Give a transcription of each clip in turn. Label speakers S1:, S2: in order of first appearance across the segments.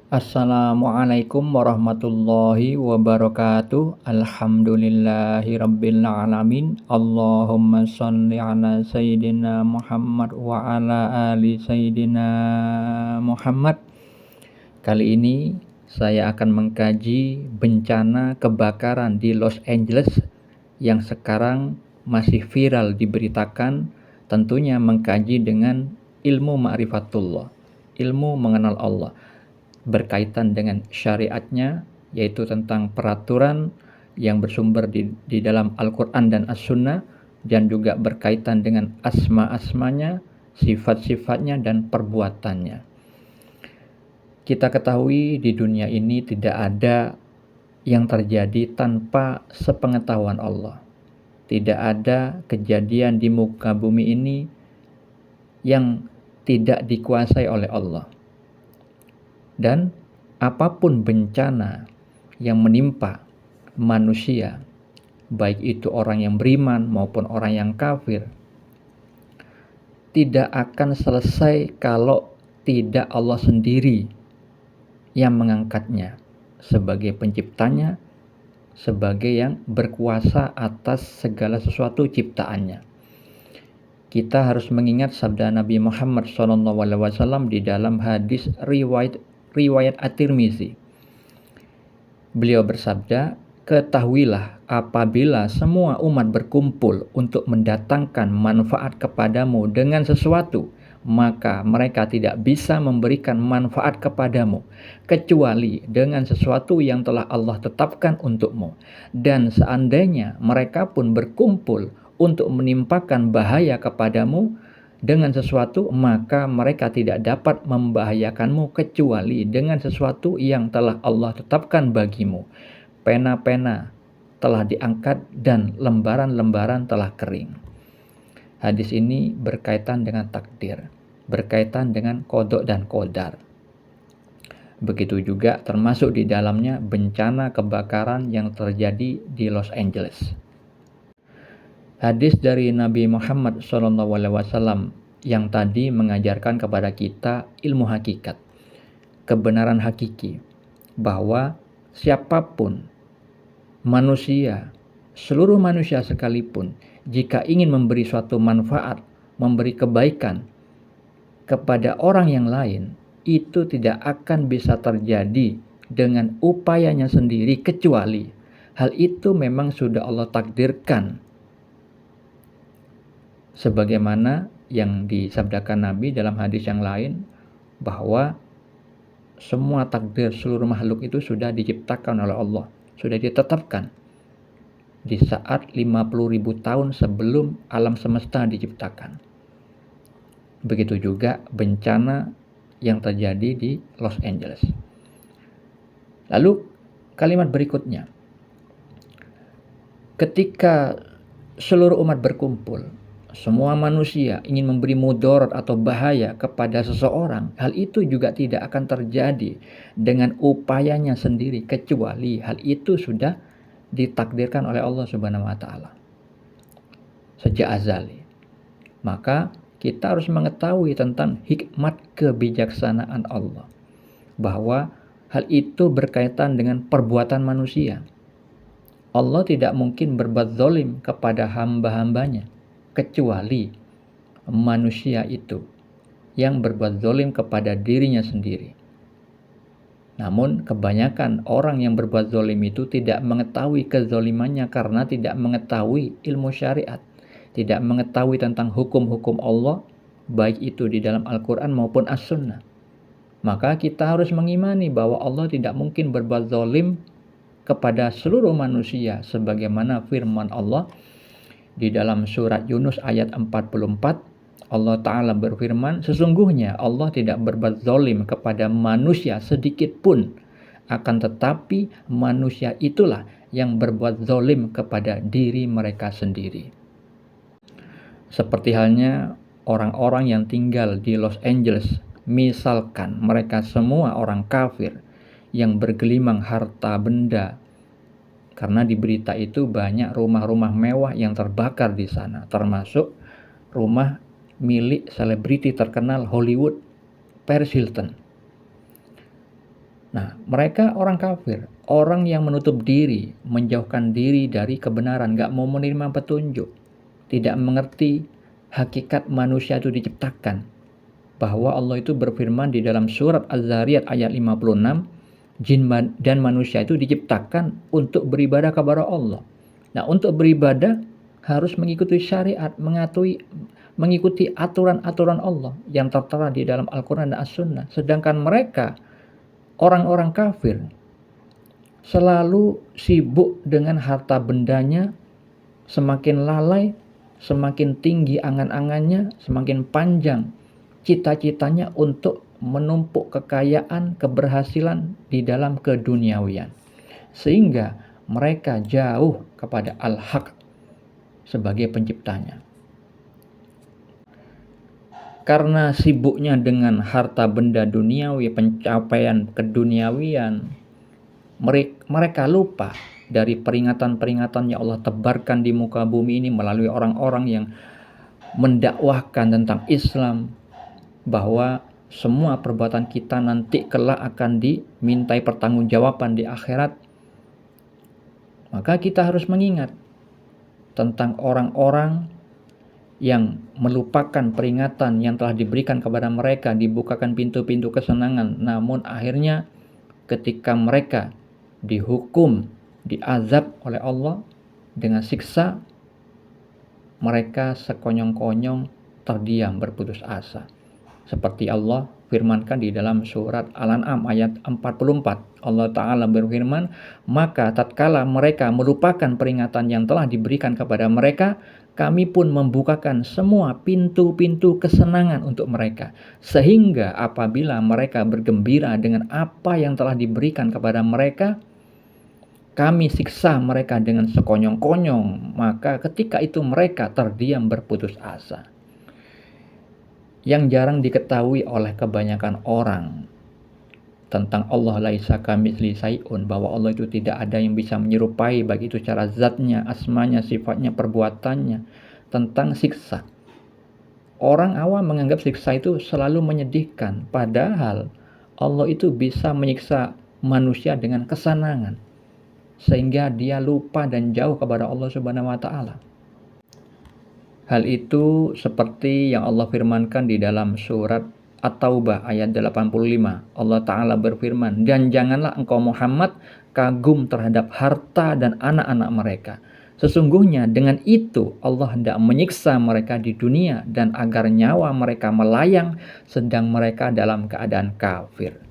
S1: Assalamualaikum warahmatullahi wabarakatuh. Alhamdulillahirabbil alamin. Allahumma shalli ala sayyidina Muhammad wa ala ali sayyidina Muhammad. Kali ini saya akan mengkaji bencana kebakaran di Los Angeles yang sekarang masih viral diberitakan, tentunya mengkaji dengan ilmu ma'rifatullah, ilmu mengenal Allah, berkaitan dengan syariatnya, yaitu tentang peraturan yang bersumber di dalam Al-Quran dan As-Sunnah, dan juga berkaitan dengan asma-asmanya, sifat-sifatnya, dan perbuatannya. Kita ketahui di dunia ini tidak ada yang terjadi tanpa sepengetahuan Allah. Tidak ada kejadian di muka bumi ini yang tidak dikuasai oleh Allah. Dan apapun bencana yang menimpa manusia, baik itu orang yang beriman maupun orang yang kafir, tidak akan selesai kalau tidak Allah sendiri yang mengangkatnya sebagai penciptanya, sebagai yang berkuasa atas segala sesuatu ciptaannya. Kita harus mengingat sabda Nabi Muhammad SAW di dalam hadis riwayat At-Tirmizi. Beliau bersabda, "Ketahuilah, apabila semua umat berkumpul untuk mendatangkan manfaat kepadamu dengan sesuatu, maka mereka tidak bisa memberikan manfaat kepadamu kecuali dengan sesuatu yang telah Allah tetapkan untukmu. Dan seandainya mereka pun berkumpul untuk menimpakan bahaya kepadamu dengan sesuatu, maka mereka tidak dapat membahayakanmu kecuali dengan sesuatu yang telah Allah tetapkan bagimu. Pena-pena telah diangkat dan lembaran-lembaran telah kering." Hadis ini berkaitan dengan takdir, berkaitan dengan qada dan qadar. Begitu juga termasuk di dalamnya bencana kebakaran yang terjadi di Los Angeles. Hadis dari Nabi Muhammad SAW yang tadi mengajarkan kepada kita ilmu hakikat, kebenaran hakiki, bahwa siapapun manusia, seluruh manusia sekalipun, jika ingin memberi suatu manfaat, memberi kebaikan kepada orang yang lain, itu tidak akan bisa terjadi dengan upayanya sendiri, kecuali hal itu memang sudah Allah takdirkan, sebagaimana yang disabdakan Nabi dalam hadis yang lain, bahwa semua takdir seluruh makhluk itu sudah diciptakan oleh Allah, sudah ditetapkan di saat 50.000 tahun sebelum alam semesta diciptakan. Begitu juga bencana yang terjadi di Los Angeles. Lalu kalimat berikutnya, ketika seluruh umat berkumpul, semua manusia ingin memberi mudarat atau bahaya kepada seseorang, hal itu juga tidak akan terjadi dengan upayanya sendiri, kecuali hal itu sudah ditakdirkan oleh Allah Subhanahu wa taala sejak azali. Maka kita harus mengetahui tentang hikmat kebijaksanaan Allah, bahwa hal itu berkaitan dengan perbuatan manusia. Allah tidak mungkin berbuat zalim kepada hamba-hambanya, kecuali manusia itu yang berbuat zalim kepada dirinya sendiri. Namun kebanyakan orang yang berbuat zalim itu tidak mengetahui kezalimannya karena tidak mengetahui ilmu syariat, tidak mengetahui tentang hukum-hukum Allah, baik itu di dalam Al-Quran maupun As-Sunnah. Maka kita harus mengimani bahwa Allah tidak mungkin berbuat zalim kepada seluruh manusia, sebagaimana firman Allah di dalam surat Yunus ayat 44, Allah Ta'ala berfirman, "Sesungguhnya Allah tidak berbuat zalim kepada manusia sedikit pun, akan tetapi manusia itulah yang berbuat zalim kepada diri mereka sendiri." Seperti halnya orang-orang yang tinggal di Los Angeles, misalkan mereka semua orang kafir yang bergelimang harta benda, karena di berita itu banyak rumah-rumah mewah yang terbakar di sana, termasuk rumah milik selebriti terkenal Hollywood, Paris Hilton. Nah, mereka orang kafir, orang yang menutup diri, menjauhkan diri dari kebenaran, nggak mau menerima petunjuk, tidak mengerti hakikat manusia itu diciptakan. Bahwa Allah itu berfirman di dalam surat Az-Zariyat ayat 56, jin dan manusia itu diciptakan untuk beribadah kepada Allah. Nah, untuk beribadah harus mengikuti syariat, mengikuti aturan-aturan Allah yang tertera di dalam Al-Quran dan As-Sunnah. Sedangkan mereka, orang-orang kafir, selalu sibuk dengan harta bendanya, semakin lalai, semakin tinggi angan-angannya, semakin panjang cita-citanya untuk menumpuk kekayaan, keberhasilan di dalam keduniawian. Sehingga mereka jauh kepada Al-Haq sebagai penciptanya. Karena sibuknya dengan harta benda duniawi, pencapaian keduniawian, mereka lupa dari peringatan-peringatan yang Allah tebarkan di muka bumi ini melalui orang-orang yang mendakwahkan tentang Islam, bahwa semua perbuatan kita nanti kelak akan dimintai pertanggungjawaban di akhirat. Maka kita harus mengingat tentang orang-orang yang melupakan peringatan yang telah diberikan kepada mereka, dibukakan pintu-pintu kesenangan, namun akhirnya ketika mereka dihukum, diazab oleh Allah dengan siksa, mereka sekonyong-konyong terdiam berputus asa. Seperti Allah firmankan di dalam surat Al-An'am ayat 44. Allah Ta'ala berfirman, maka tatkala mereka melupakan peringatan yang telah diberikan kepada mereka, kami pun membukakan semua pintu-pintu kesenangan untuk mereka. Sehingga apabila mereka bergembira dengan apa yang telah diberikan kepada mereka, kami siksa mereka dengan sekonyong-konyong. Maka ketika itu mereka terdiam berputus asa. Yang jarang diketahui oleh kebanyakan orang tentang Allah laisa kamitslihi syai'un, bahwa Allah itu tidak ada yang bisa menyerupai, baik itu cara zatnya, asmanya, sifatnya, perbuatannya, tentang siksa. Orang awam menganggap siksa itu selalu menyedihkan, padahal Allah itu bisa menyiksa manusia dengan kesenangan, sehingga dia lupa dan jauh kepada Allah Subhanahu wa Ta'ala. Hal itu seperti yang Allah firmankan di dalam surat At-Taubah ayat 85. Allah Ta'ala berfirman, dan janganlah engkau Muhammad kagum terhadap harta dan anak-anak mereka. Sesungguhnya dengan itu Allah hendak menyiksa mereka di dunia dan agar nyawa mereka melayang sedang mereka dalam keadaan kafir.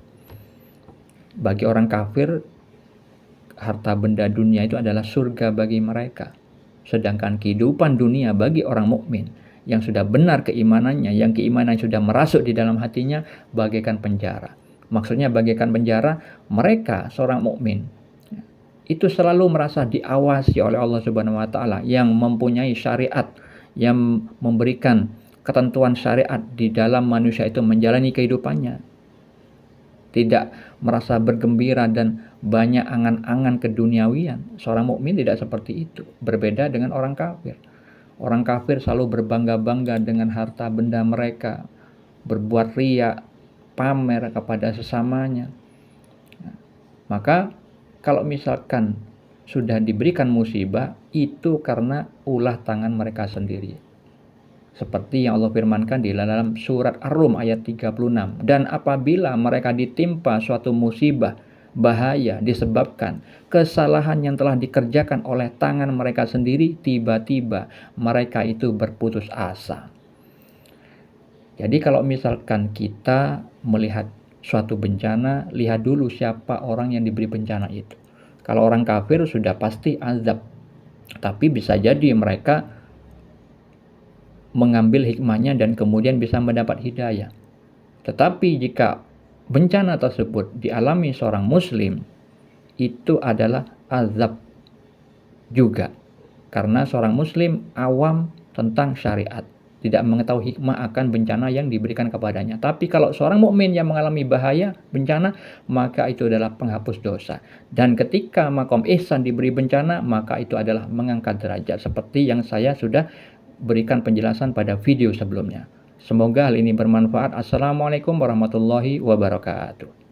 S1: Bagi orang kafir, harta benda dunia itu adalah surga bagi mereka. Sedangkan kehidupan dunia bagi orang mukmin yang sudah benar keimanannya, yang keimanan sudah merasuk di dalam hatinya, bagaikan penjara. Maksudnya bagaikan penjara, mereka seorang mukmin itu selalu merasa diawasi oleh Allah Subhanahu wa Ta'ala yang mempunyai syariat, yang memberikan ketentuan syariat di dalam manusia itu menjalani kehidupannya. Tidak merasa bergembira dan banyak angan-angan keduniawian. Seorang mukmin tidak seperti itu, berbeda dengan orang kafir. Orang kafir selalu berbangga-bangga dengan harta benda mereka, berbuat riya, pamer kepada sesamanya. Maka kalau misalkan sudah diberikan musibah, itu karena ulah tangan mereka sendiri. Seperti yang Allah firmankan di dalam surat Ar-Rum ayat 36. Dan apabila mereka ditimpa suatu musibah, bahaya disebabkan kesalahan yang telah dikerjakan oleh tangan mereka sendiri, tiba-tiba mereka itu berputus asa. Jadi kalau misalkan kita melihat suatu bencana, lihat dulu siapa orang yang diberi bencana itu. Kalau orang kafir sudah pasti azab, tapi bisa jadi mereka mengambil hikmahnya dan kemudian bisa mendapat hidayah. Tetapi jika bencana tersebut dialami seorang muslim, itu adalah azab juga. Karena seorang muslim awam tentang syariat, tidak mengetahui hikmah akan bencana yang diberikan kepadanya. Tapi kalau seorang mukmin yang mengalami bahaya, bencana, maka itu adalah penghapus dosa. Dan ketika maqam ihsan diberi bencana, maka itu adalah mengangkat derajat, seperti yang saya sudah berikan penjelasan pada video sebelumnya. Semoga hal ini bermanfaat. Assalamualaikum warahmatullahi wabarakatuh.